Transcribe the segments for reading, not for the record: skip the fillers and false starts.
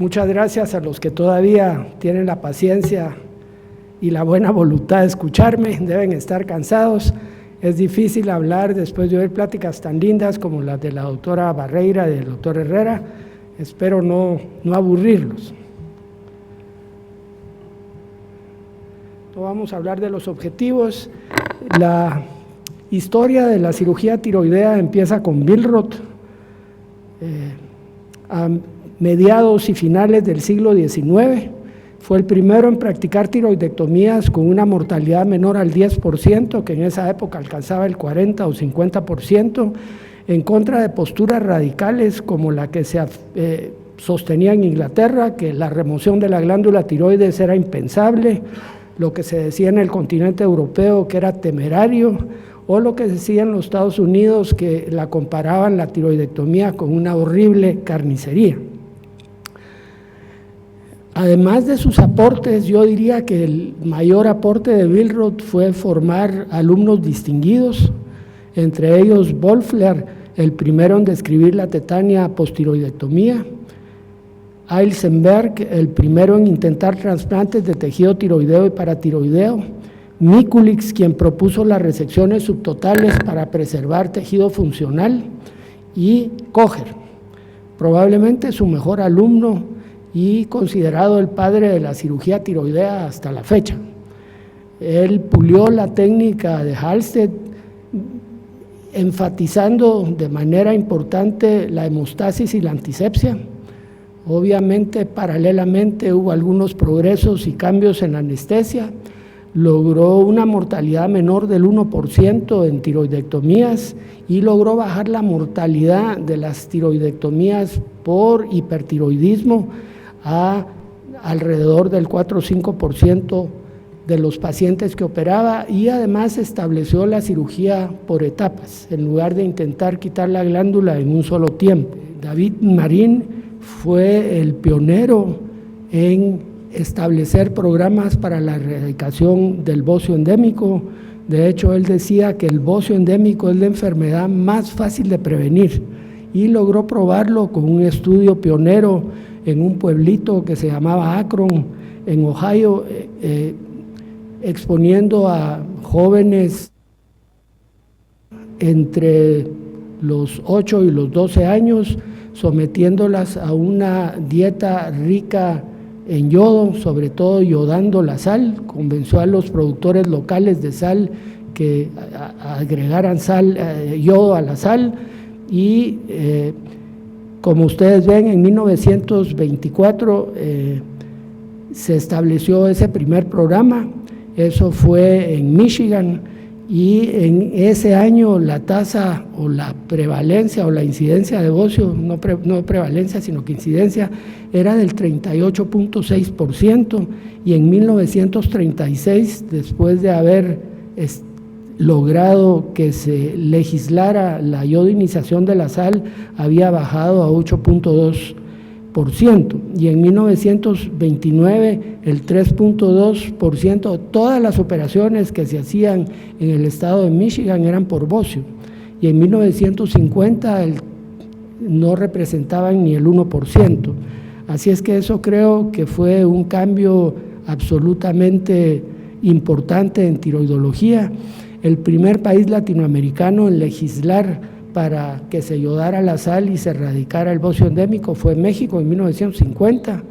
Muchas gracias a los que todavía tienen la paciencia y la buena voluntad de escucharme. Deben estar cansados. Es difícil hablar después de oír pláticas tan lindas como las de la doctora Barreira y del doctor Herrera. Espero no aburrirlos. Vamos a hablar de los objetivos. La historia de la cirugía tiroidea empieza con Billroth a mediados y finales del siglo XIX. Fue el primero en practicar tiroidectomías con una mortalidad menor al 10%, que en esa época alcanzaba el 40 o 50%, en contra de posturas radicales como la que se sostenía en Inglaterra, que la remoción de la glándula tiroides era impensable, lo que se decía en el continente europeo que era temerario, o lo que se decía en los Estados Unidos, que la comparaban la tiroidectomía con una horrible carnicería. Además de sus aportes, yo diría que el mayor aporte de Billroth fue formar alumnos distinguidos, entre ellos Wolfler, el primero en describir la tetania postiroidectomía, Eisenberg, el primero en intentar trasplantes de tejido tiroideo y paratiroideo, Mikulicz, quien propuso las resecciones subtotales para preservar tejido funcional, y Kocher, probablemente su mejor alumno y considerado el padre de la cirugía tiroidea hasta la fecha. Él pulió la técnica de Halsted, enfatizando de manera importante la hemostasis y la antisepsia. Obviamente, paralelamente hubo algunos progresos y cambios en la anestesia. Logró una mortalidad menor del 1% en tiroidectomías y logró bajar la mortalidad de las tiroidectomías por hipertiroidismo a alrededor del 4 o 5% de los pacientes que operaba, y además estableció la cirugía por etapas, en lugar de intentar quitar la glándula en un solo tiempo. David Marin fue el pionero en establecer programas para la erradicación del bocio endémico. De hecho, él decía que el bocio endémico es la enfermedad más fácil de prevenir, y logró probarlo con un estudio pionero en un pueblito que se llamaba Akron, en Ohio, exponiendo a jóvenes entre los 8 y los 12 años, sometiéndolas a una dieta rica en yodo, sobre todo yodando la sal. Convenció a los productores locales de sal que agregaran yodo a la sal, y como ustedes ven, en 1924 se estableció ese primer programa. Eso fue en Michigan, y en ese año la tasa o la prevalencia o la incidencia de bocio, no prevalencia sino que incidencia, era del 38.6%, y en 1936, después de haber logrado que se legislara la iodinización de la sal, había bajado a 8.2%, y en 1929 el 3.2%. Todas las operaciones que se hacían en el estado de Michigan eran por bocio, y en 1950 no representaban ni el 1%. Así es que eso creo que fue un cambio absolutamente importante en tiroidología. El primer país latinoamericano en legislar para que se yodara la sal y se erradicara el bocio endémico fue México en 1950.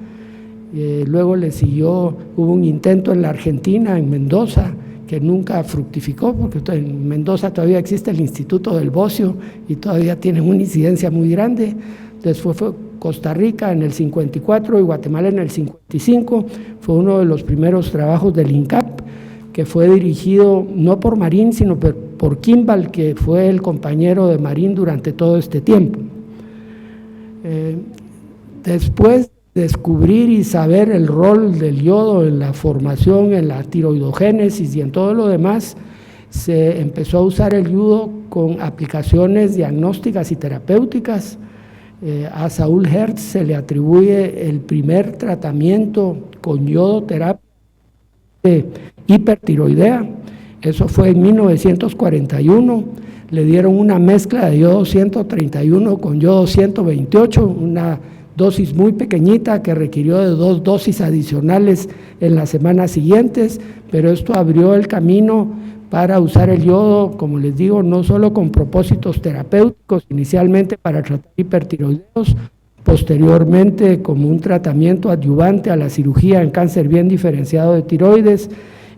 Luego le siguió, hubo un intento en la Argentina, en Mendoza, que nunca fructificó, porque en Mendoza todavía existe el Instituto del Bocio y todavía tienen una incidencia muy grande. Después fue Costa Rica en el 54 y Guatemala en el 55. Fue uno de los primeros trabajos del INCAP, que fue dirigido no por Marín, sino por Kimball, que fue el compañero de Marín durante todo este tiempo. Después de descubrir y saber el rol del yodo en la formación, en la tiroidogénesis y en todo lo demás, se empezó a usar el yodo con aplicaciones diagnósticas y terapéuticas. A Saúl Hertz se le atribuye el primer tratamiento con yodoterapia de hipertiroidea. Eso fue en 1941. Le dieron una mezcla de yodo 131 con yodo 128, una dosis muy pequeñita que requirió de 2 dosis adicionales en las semanas siguientes, pero esto abrió el camino para usar el yodo, como les digo, no solo con propósitos terapéuticos, inicialmente para tratar hipertiroideos, posteriormente como un tratamiento adyuvante a la cirugía en cáncer bien diferenciado de tiroides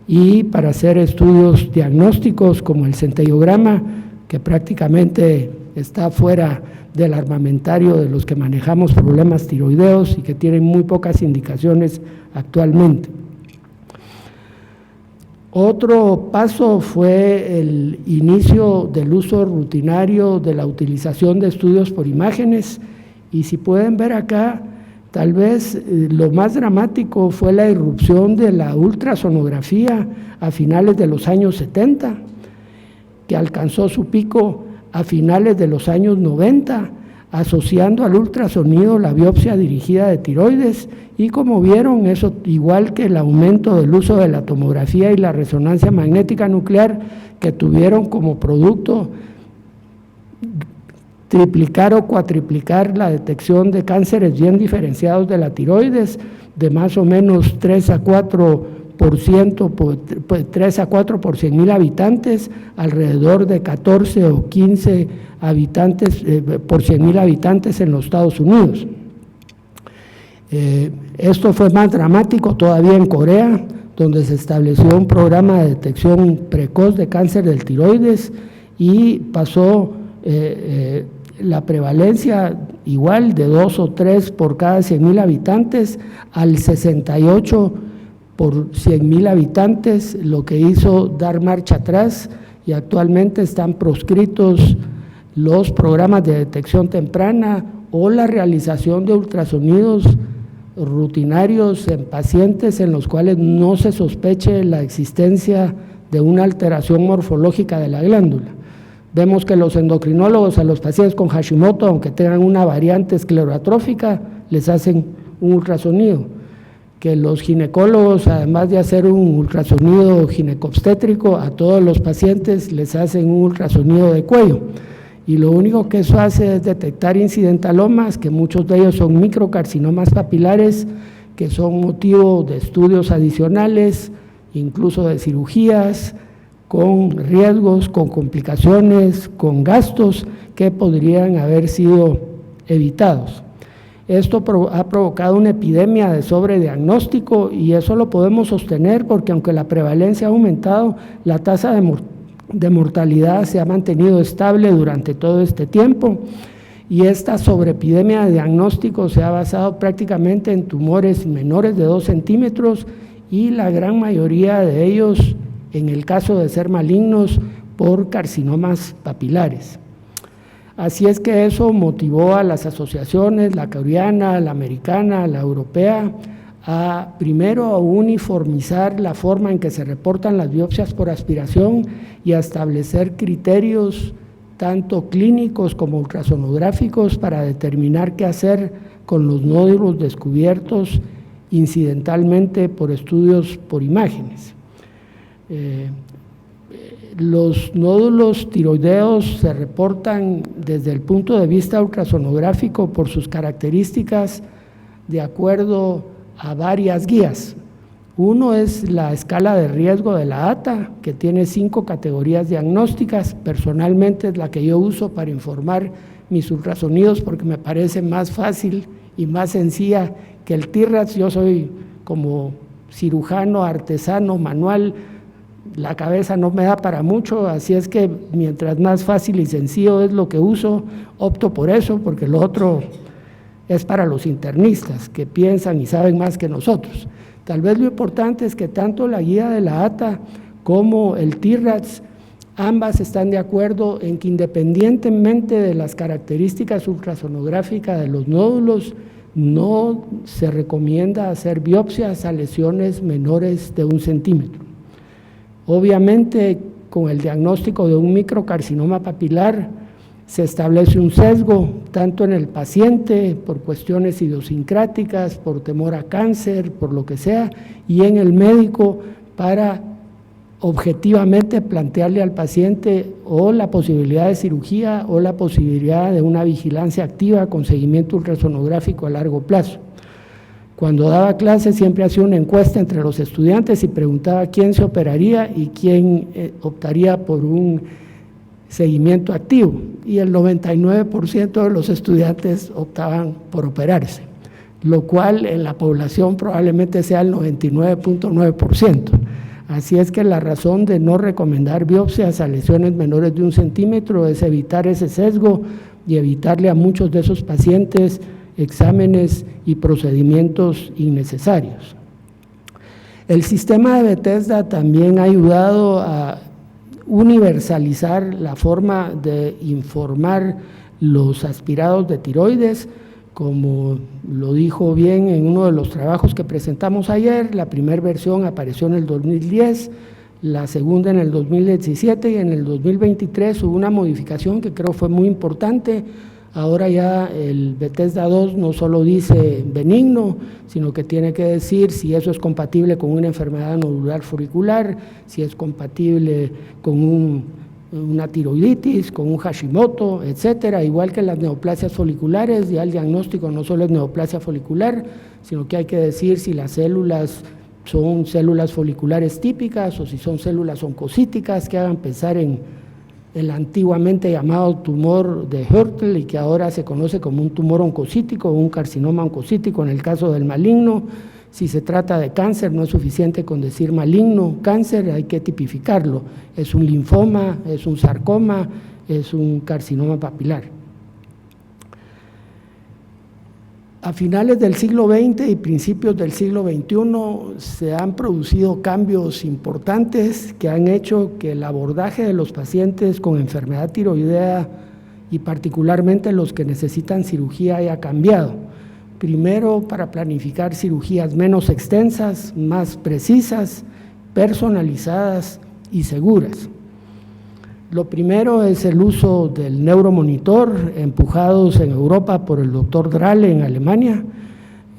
y para hacer estudios diagnósticos como el centellograma, que prácticamente está fuera del armamentario de los que manejamos problemas tiroideos y que tienen muy pocas indicaciones actualmente. Otro paso fue el inicio del uso rutinario de la utilización de estudios por imágenes, y si pueden ver acá, tal vez lo más dramático fue la irrupción de la ultrasonografía a finales de los años 70, que alcanzó su pico a finales de los años 90, asociando al ultrasonido la biopsia dirigida de tiroides, y como vieron, eso igual que el aumento del uso de la tomografía y la resonancia magnética nuclear, que tuvieron como producto triplicar o cuatriplicar la detección de cánceres bien diferenciados de la tiroides, de más o menos 3 a 4 por 100.000 habitantes, alrededor de 14 o 15 habitantes por 100.000 habitantes en los Estados Unidos. Esto fue más dramático todavía en Corea, donde se estableció un programa de detección precoz de cáncer del tiroides y pasó la prevalencia igual de 2 o 3 por cada 100.000 habitantes al 68 por 100.000 habitantes, lo que hizo dar marcha atrás, y actualmente están proscritos los programas de detección temprana o la realización de ultrasonidos rutinarios en pacientes en los cuales no se sospeche la existencia de una alteración morfológica de la glándula. Vemos que los endocrinólogos a los pacientes con Hashimoto, aunque tengan una variante esclerotrófica, les hacen un ultrasonido, que los ginecólogos, además de hacer un ultrasonido ginecobstétrico, a todos los pacientes les hacen un ultrasonido de cuello, y lo único que eso hace es detectar incidentalomas, que muchos de ellos son microcarcinomas papilares, que son motivo de estudios adicionales, incluso de cirugías, con riesgos, con complicaciones, con gastos que podrían haber sido evitados. Esto ha provocado una epidemia de sobrediagnóstico, y eso lo podemos sostener porque aunque la prevalencia ha aumentado, la tasa de mortalidad se ha mantenido estable durante todo este tiempo, y esta sobreepidemia de diagnóstico se ha basado prácticamente en tumores menores de 2 centímetros, y la gran mayoría de ellos, en el caso de ser malignos, por carcinomas papilares. Así es que eso motivó a las asociaciones, la coreana, la americana, la europea, primero a uniformizar la forma en que se reportan las biopsias por aspiración y a establecer criterios tanto clínicos como ultrasonográficos para determinar qué hacer con los nódulos descubiertos incidentalmente por estudios por imágenes. Los nódulos tiroideos se reportan desde el punto de vista ultrasonográfico por sus características de acuerdo a varias guías. Uno es la escala de riesgo de la ATA, que tiene 5 categorías diagnósticas. Personalmente es la que yo uso para informar mis ultrasonidos porque me parece más fácil y más sencilla que el TIRADS. Yo soy como cirujano, artesano, manual, la cabeza no me da para mucho, así es que mientras más fácil y sencillo es lo que uso, opto por eso, porque lo otro es para los internistas que piensan y saben más que nosotros. Tal vez lo importante es que tanto la guía de la ATA como el TIRADS, ambas están de acuerdo en que independientemente de las características ultrasonográficas de los nódulos, no se recomienda hacer biopsias a lesiones menores de 1 centímetro. Obviamente, con el diagnóstico de un microcarcinoma papilar se establece un sesgo, tanto en el paciente por cuestiones idiosincráticas, por temor a cáncer, por lo que sea, y en el médico para objetivamente plantearle al paciente o la posibilidad de cirugía o la posibilidad de una vigilancia activa con seguimiento ultrasonográfico a largo plazo. Cuando daba clases siempre hacía una encuesta entre los estudiantes y preguntaba quién se operaría y quién optaría por un seguimiento activo, y el 99% de los estudiantes optaban por operarse, lo cual en la población probablemente sea el 99.9%. Así es que la razón de no recomendar biopsias a lesiones menores de 1 centímetro es evitar ese sesgo y evitarle a muchos de esos pacientes exámenes y procedimientos innecesarios. El sistema de Bethesda también ha ayudado a universalizar la forma de informar los aspirados de tiroides, como lo dijo bien en uno de los trabajos que presentamos ayer. La primera versión apareció en el 2010, la segunda en el 2017 y en el 2023 hubo una modificación que creo fue muy importante. Ahora ya el Bethesda 2 no solo dice benigno, sino que tiene que decir si eso es compatible con una enfermedad nodular folicular, si es compatible con una tiroiditis, con un Hashimoto, etcétera. Igual que las neoplasias foliculares, ya el diagnóstico no solo es neoplasia folicular, sino que hay que decir si las células son células foliculares típicas o si son células oncocíticas que hagan pensar en el antiguamente llamado tumor de Hürtel y que ahora se conoce como un tumor oncocítico o un carcinoma oncocítico en el caso del maligno. Si se trata de cáncer, no es suficiente con decir maligno, cáncer, hay que tipificarlo. Es un linfoma, es un sarcoma, es un carcinoma papilar. A finales del siglo XX y principios del siglo XXI se han producido cambios importantes que han hecho que el abordaje de los pacientes con enfermedad tiroidea y particularmente los que necesitan cirugía haya cambiado. Primero, para planificar cirugías menos extensas, más precisas, personalizadas y seguras. Lo primero es el uso del neuromonitor, empujados en Europa por el doctor Dralle en Alemania.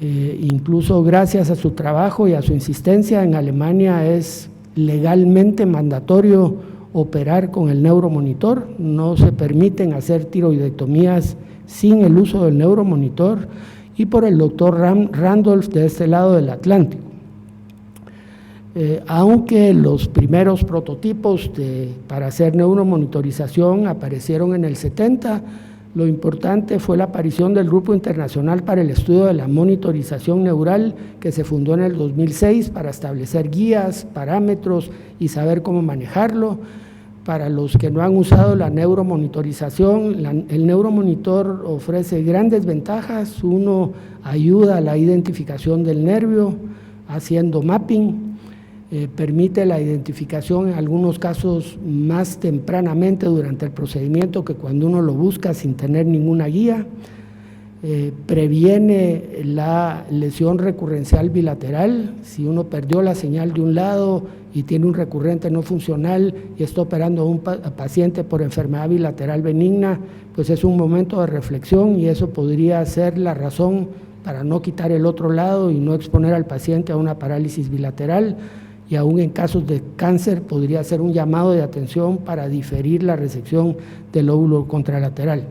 Incluso gracias a su trabajo y a su insistencia, en Alemania es legalmente mandatorio operar con el neuromonitor. No se permiten hacer tiroidectomías sin el uso del neuromonitor, y por el doctor Randolph de este lado del Atlántico. Aunque los primeros prototipos para hacer neuromonitorización aparecieron en el 70, lo importante fue la aparición del Grupo Internacional para el Estudio de la Monitorización Neural, que se fundó en el 2006 para establecer guías, parámetros y saber cómo manejarlo. Para los que no han usado la neuromonitorización, el neuromonitor ofrece grandes ventajas. Uno, ayuda a la identificación del nervio haciendo mapping. Permite la identificación en algunos casos más tempranamente durante el procedimiento que cuando uno lo busca sin tener ninguna guía. Previene la lesión recurrencial bilateral. Si uno perdió la señal de un lado y tiene un recurrente no funcional y está operando a un paciente por enfermedad bilateral benigna, pues es un momento de reflexión y eso podría ser la razón para no quitar el otro lado y no exponer al paciente a una parálisis bilateral. Y aún en casos de cáncer podría ser un llamado de atención para diferir la resección del lóbulo contralateral.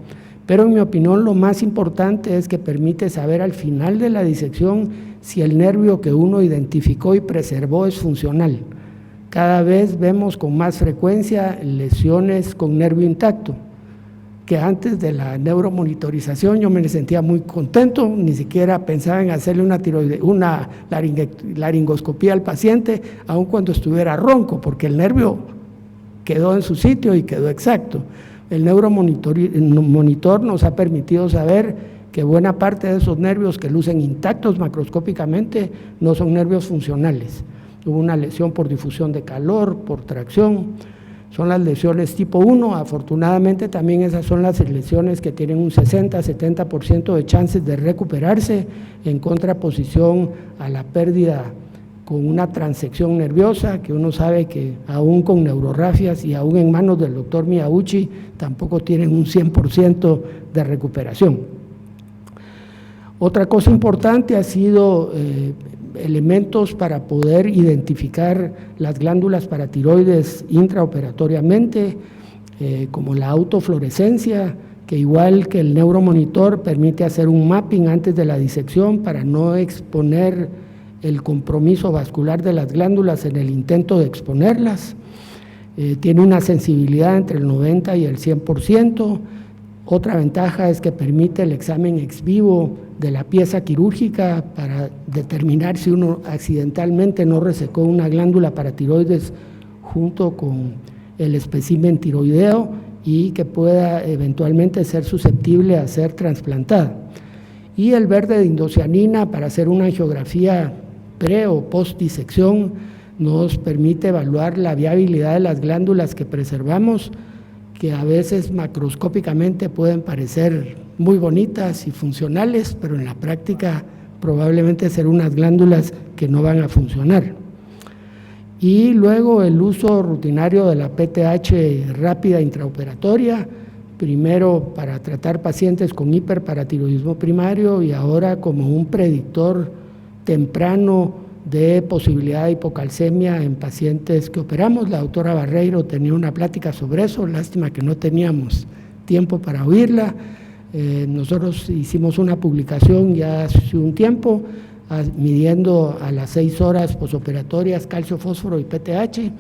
Pero en mi opinión lo más importante es que permite saber al final de la disección si el nervio que uno identificó y preservó es funcional. Cada vez vemos con más frecuencia lesiones con nervio intacto, que antes de la neuromonitorización yo me sentía muy contento, ni siquiera pensaba en hacerle una laringoscopía al paciente, aun cuando estuviera ronco, porque el nervio quedó en su sitio y quedó exacto. El neuromonitor nos ha permitido saber que buena parte de esos nervios que lucen intactos macroscópicamente no son nervios funcionales. Hubo una lesión por difusión de calor, por tracción. Son las lesiones tipo 1, afortunadamente también esas son las lesiones que tienen un 60-70% de chances de recuperarse en contraposición a la pérdida con una transección nerviosa, que uno sabe que aún con neurorafias y aún en manos del doctor Miyauchi tampoco tienen un 100% de recuperación. Otra cosa importante ha sido elementos para poder identificar las glándulas paratiroides intraoperatoriamente, como la autofluorescencia, que igual que el neuromonitor permite hacer un mapping antes de la disección para no exponer el compromiso vascular de las glándulas en el intento de exponerlas. Tiene una sensibilidad entre el 90 y el 100%. Otra ventaja es que permite el examen ex vivo de la pieza quirúrgica para determinar si uno accidentalmente no resecó una glándula paratiroides junto con el espécimen tiroideo y que pueda eventualmente ser susceptible a ser trasplantada. Y el verde de indocianina para hacer una angiografía pre o post disección nos permite evaluar la viabilidad de las glándulas que preservamos, que a veces macroscópicamente pueden parecer muy bonitas y funcionales, pero en la práctica probablemente serán unas glándulas que no van a funcionar. Y luego el uso rutinario de la PTH rápida intraoperatoria, primero para tratar pacientes con hiperparatiroidismo primario y ahora como un predictor temprano de posibilidad de hipocalcemia en pacientes que operamos. La doctora Barreiro tenía una plática sobre eso, lástima que no teníamos tiempo para oírla. Nosotros hicimos una publicación ya hace un tiempo, midiendo a las 6 horas posoperatorias calcio, fósforo y PTH.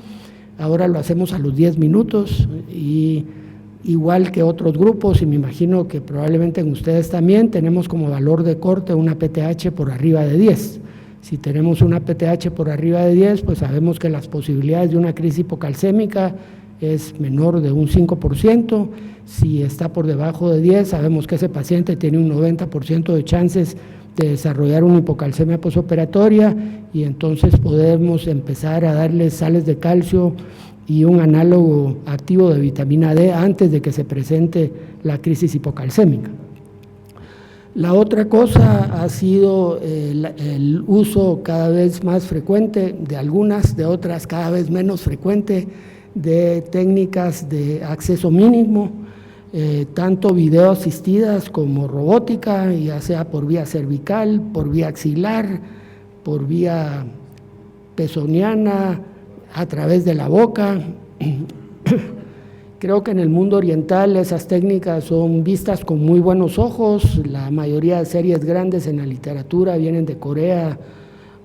Ahora lo hacemos a los 10 minutos y igual que otros grupos, y me imagino que probablemente en ustedes también, tenemos como valor de corte una PTH por arriba de 10. Si tenemos una PTH por arriba de 10, pues sabemos que las posibilidades de una crisis hipocalcémica es menor de un 5%. Si está por debajo de 10, sabemos que ese paciente tiene un 90% de chances de desarrollar una hipocalcemia posoperatoria y entonces podemos empezar a darle sales de calcio y un análogo activo de vitamina D antes de que se presente la crisis hipocalcémica. La otra cosa ha sido el uso cada vez más frecuente de algunas, de otras cada vez menos frecuente, de técnicas de acceso mínimo, tanto video asistidas como robótica, ya sea por vía cervical, por vía axilar, por vía pezoniana, a través de la boca. Creo que en el mundo oriental esas técnicas son vistas con muy buenos ojos. La mayoría de series grandes en la literatura vienen de Corea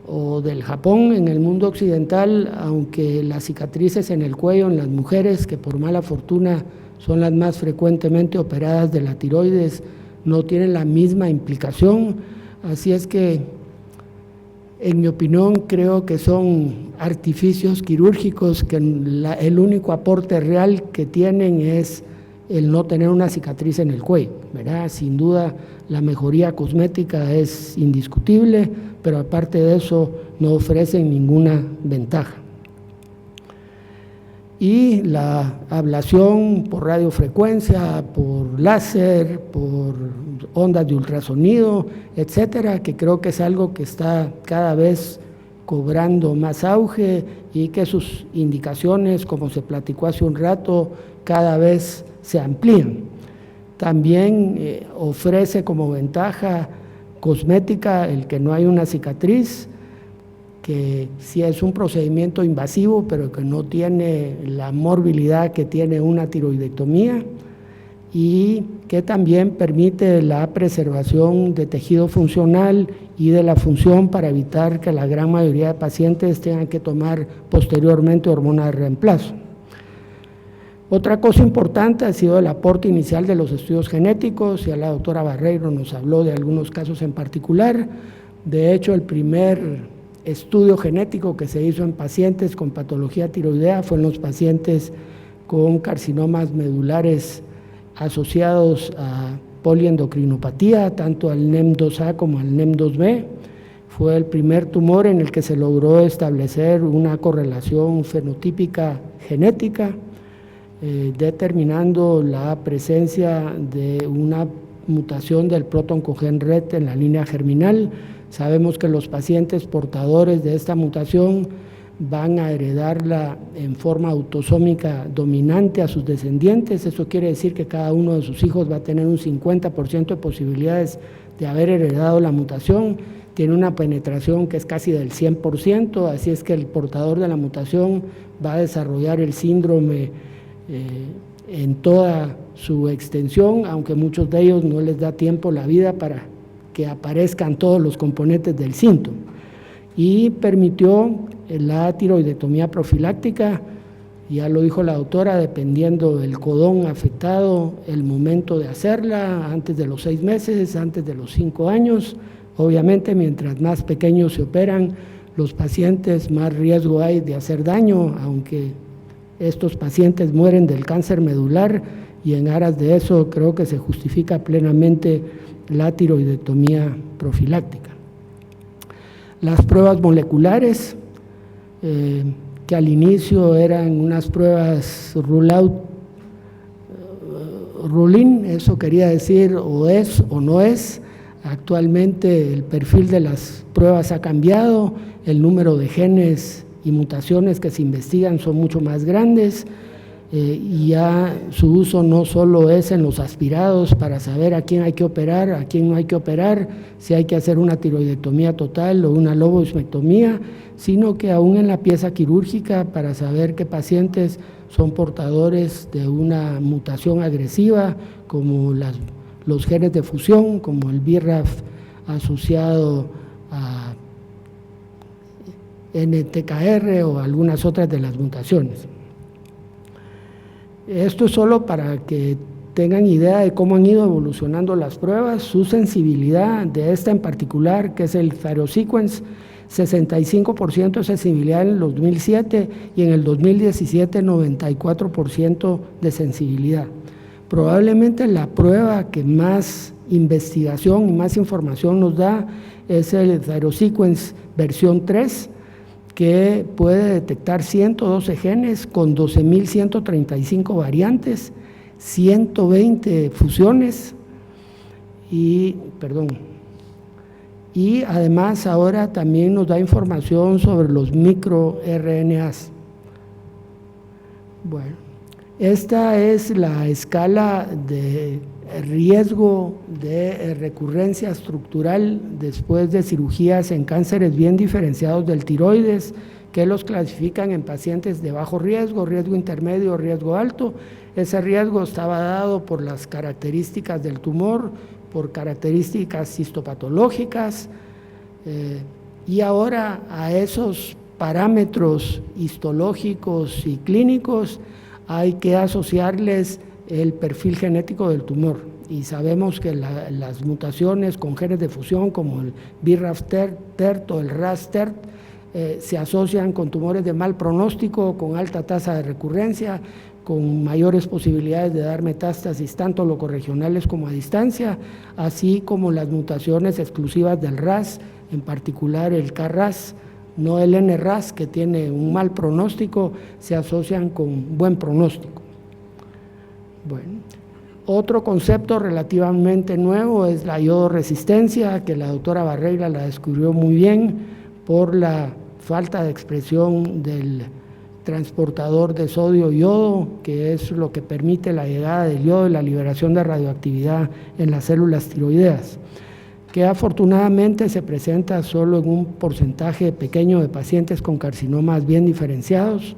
o del Japón. En el mundo occidental, aunque las cicatrices en el cuello en las mujeres, que por mala fortuna son las más frecuentemente operadas de la tiroides, no tienen la misma implicación. Así es que, en mi opinión, creo que son artificios quirúrgicos que el único aporte real que tienen es el no tener una cicatriz en el cuello, ¿verdad? Sin duda la mejoría cosmética es indiscutible, pero aparte de eso no ofrecen ninguna ventaja. Y la ablación por radiofrecuencia, por láser, por ondas de ultrasonido, etcétera, que creo que es algo que está cada vez cobrando más auge y que sus indicaciones, como se platicó hace un rato, cada vez se amplían. También ofrece como ventaja cosmética el que no hay una cicatriz, que sí es un procedimiento invasivo, pero que no tiene la morbilidad que tiene una tiroidectomía, y que también permite la preservación de tejido funcional y de la función para evitar que la gran mayoría de pacientes tengan que tomar posteriormente hormona de reemplazo. Otra cosa importante ha sido el aporte inicial de los estudios genéticos, ya la doctora Barreiro nos habló de algunos casos en particular. De hecho, el primer estudio genético que se hizo en pacientes con patología tiroidea fue en los pacientes con carcinomas medulares asociados a poliendocrinopatía, tanto al NEM2A como al NEM2B. Fue el primer tumor en el que se logró establecer una correlación fenotípica genética, determinando la presencia de una mutación del protoncogen RET en la línea germinal. Sabemos que los pacientes portadores de esta mutación van a heredarla en forma autosómica dominante a sus descendientes. Eso quiere decir que cada uno de sus hijos va a tener un 50% de posibilidades de haber heredado la mutación. Tiene una penetración que es casi del 100%, así es que el portador de la mutación va a desarrollar el síndrome en toda su extensión, aunque muchos de ellos no les da tiempo la vida para que aparezcan todos los componentes del síntoma. Y permitió la tiroidectomía profiláctica, ya lo dijo la doctora, dependiendo del codón afectado, el momento de hacerla, antes de los 6 meses, antes de los 5 años. Obviamente, mientras más pequeños se operan los pacientes, más riesgo hay de hacer daño, aunque estos pacientes mueren del cáncer medular, y en aras de eso creo que se justifica plenamente la tiroidectomía profiláctica. Las pruebas moleculares, que al inicio eran unas pruebas rule out, rule in, eso quería decir o es o no es. Actualmente el perfil de las pruebas ha cambiado, el número de genes y mutaciones que se investigan son mucho más grandes, y ya su uso no solo es en los aspirados para saber a quién hay que operar, a quién no hay que operar, si hay que hacer una tiroidectomía total o una lobotomía, sino que aún en la pieza quirúrgica para saber qué pacientes son portadores de una mutación agresiva, como los genes de fusión, como el BRAF asociado a NTKR o algunas otras de las mutaciones. Esto es solo para que tengan idea de cómo han ido evolucionando las pruebas, su sensibilidad de esta en particular, que es el ThyroSequence, 65% de sensibilidad en el 2007 y en el 2017 94% de sensibilidad. Probablemente la prueba que más investigación y más información nos da es el ThyroSequence versión 3, que puede detectar 112 genes con 12.135 variantes, 120 fusiones y además ahora también nos da información sobre los microRNAs. Bueno, esta es la escala de riesgo de recurrencia estructural después de cirugías en cánceres bien diferenciados del tiroides, que los clasifican en pacientes de bajo riesgo, riesgo intermedio, riesgo alto. Ese riesgo estaba dado por las características del tumor, por características histopatológicas, y ahora a esos parámetros histológicos y clínicos hay que asociarles el perfil genético del tumor, y sabemos que las mutaciones con genes de fusión como el BRAF-TERT o el RAS-TERT se asocian con tumores de mal pronóstico, con alta tasa de recurrencia, con mayores posibilidades de dar metástasis tanto locorregionales como a distancia, así como las mutaciones exclusivas del RAS, en particular el KRAS, no el NRAS, que tiene un mal pronóstico, se asocian con buen pronóstico. Bueno, otro concepto relativamente nuevo es la iodo-resistencia, que la doctora Barreira la descubrió muy bien por la falta de expresión del transportador de sodio-yodo, que es lo que permite la llegada del yodo y la liberación de radioactividad en las células tiroideas, que afortunadamente se presenta solo en un porcentaje pequeño de pacientes con carcinomas bien diferenciados.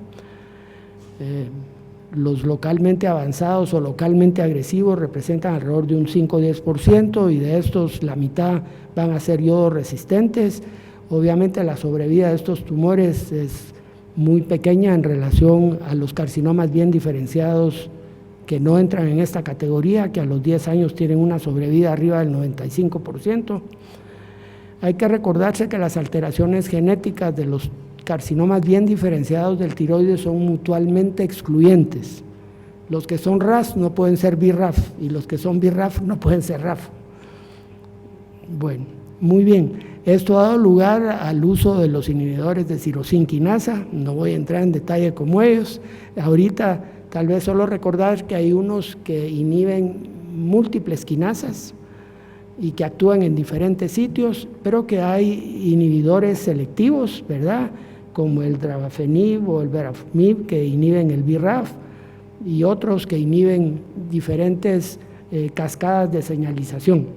Los localmente avanzados o localmente agresivos representan alrededor de un 5-10%, y de estos la mitad van a ser yodo resistentes. Obviamente la sobrevida de estos tumores es muy pequeña en relación a los carcinomas bien diferenciados que no entran en esta categoría, que a los 10 años tienen una sobrevida arriba del 95%. Hay que recordarse que las alteraciones genéticas de los carcinomas bien diferenciados del tiroides son mutuamente excluyentes. Los que son RAS no pueden ser BRAF, y los que son BRAF no pueden ser RAF. Bueno, muy bien. Esto ha dado lugar al uso de los inhibidores de tirosina quinasa. No voy a entrar en detalle como ellos. Ahorita tal vez solo recordar que hay unos que inhiben múltiples quinasas y que actúan en diferentes sitios, pero que hay inhibidores selectivos, ¿verdad?, como el Dravafenib o el Verapamib, que inhiben el BRAF, y otros que inhiben diferentes cascadas de señalización.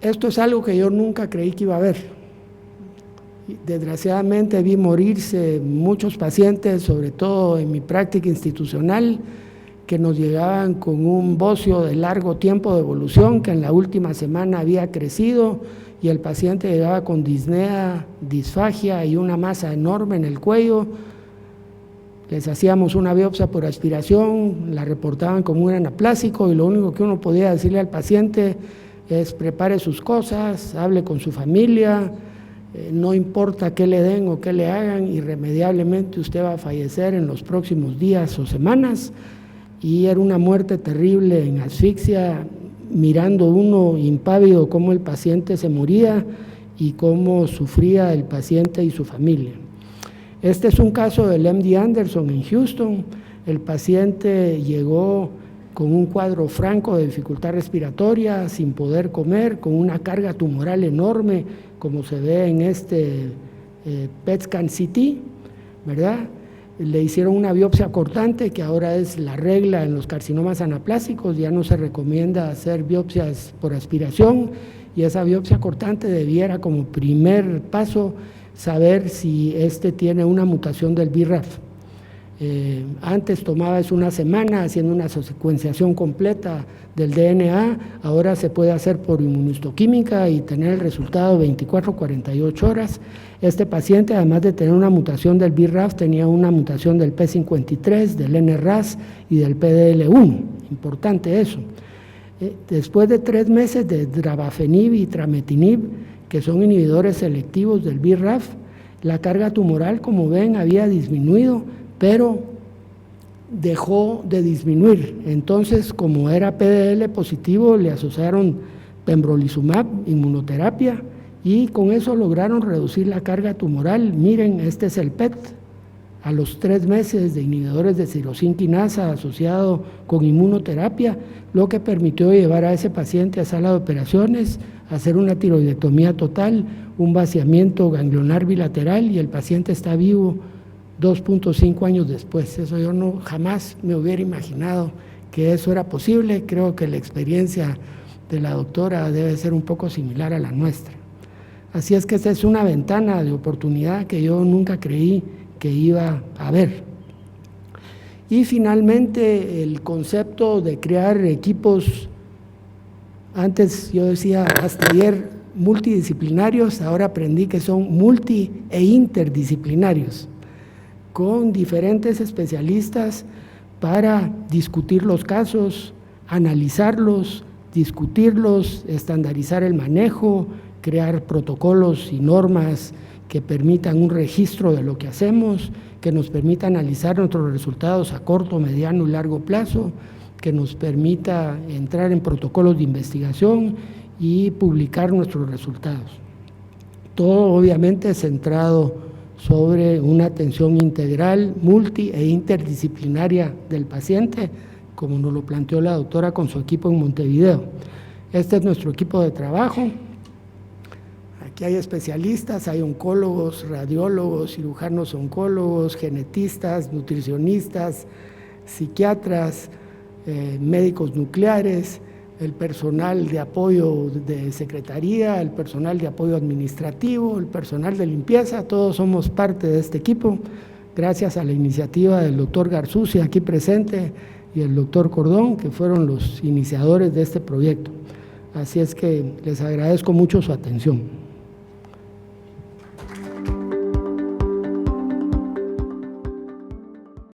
Esto es algo que yo nunca creí que iba a haber. Desgraciadamente vi morirse muchos pacientes, sobre todo en mi práctica institucional, que nos llegaban con un bocio de largo tiempo de evolución, que en la última semana había crecido, y el paciente llegaba con disnea, disfagia y una masa enorme en el cuello. Les hacíamos una biopsia por aspiración, la reportaban como un anaplásico, y lo único que uno podía decirle al paciente es: prepare sus cosas, hable con su familia, no importa qué le den o qué le hagan, irremediablemente usted va a fallecer en los próximos días o semanas. Y era una muerte terrible en asfixia, mirando uno impávido cómo el paciente se moría y cómo sufría el paciente y su familia. Este es un caso del MD Anderson en Houston. El paciente llegó con un cuadro franco de dificultad respiratoria, sin poder comer, con una carga tumoral enorme, como se ve en este PET scan CT, ¿verdad? Le hicieron una biopsia cortante, que ahora es la regla en los carcinomas anaplásicos, ya no se recomienda hacer biopsias por aspiración, y esa biopsia cortante debiera, como primer paso, saber si tiene una mutación del BRAF. Antes tomaba una semana haciendo una secuenciación completa del DNA, ahora se puede hacer por inmunohistoquímica y tener el resultado 24 o 48 horas. Este paciente, además de tener una mutación del BRAF, tenía una mutación del P53, del NRAS y del PDL1, importante eso. Después de 3 meses de Dravafenib y Trametinib, que son inhibidores selectivos del BRAF, la carga tumoral, como ven, había disminuido, pero dejó de disminuir. Entonces, como era PDL positivo, le asociaron pembrolizumab, inmunoterapia, y con eso lograron reducir la carga tumoral. Miren, este es el PET a los 3 meses de inhibidores de tirosina quinasa asociado con inmunoterapia, lo que permitió llevar a ese paciente a sala de operaciones, hacer una tiroidectomía total, un vaciamiento ganglionar bilateral, y el paciente está vivo 2.5 años después. Eso yo jamás me hubiera imaginado que eso era posible. Creo que la experiencia de la doctora debe ser un poco similar a la nuestra. Así es que esta es una ventana de oportunidad que yo nunca creí que iba a haber. Y finalmente, el concepto de crear equipos, antes yo decía hasta ayer multidisciplinarios, ahora aprendí que son multi e interdisciplinarios, con diferentes especialistas para discutir los casos, analizarlos, discutirlos, estandarizar el manejo, crear protocolos y normas que permitan un registro de lo que hacemos, que nos permita analizar nuestros resultados a corto, mediano y largo plazo, que nos permita entrar en protocolos de investigación y publicar nuestros resultados. Todo obviamente centrado sobre una atención integral, multi e interdisciplinaria del paciente, como nos lo planteó la doctora con su equipo en Montevideo. Este es nuestro equipo de trabajo. Aquí hay especialistas, hay oncólogos, radiólogos, cirujanos oncólogos, genetistas, nutricionistas, psiquiatras, médicos nucleares, el personal de apoyo de secretaría, el personal de apoyo administrativo, el personal de limpieza. Todos somos parte de este equipo, gracias a la iniciativa del doctor Garzuzi aquí presente y el doctor Cordón, que fueron los iniciadores de este proyecto. Así es que les agradezco mucho su atención.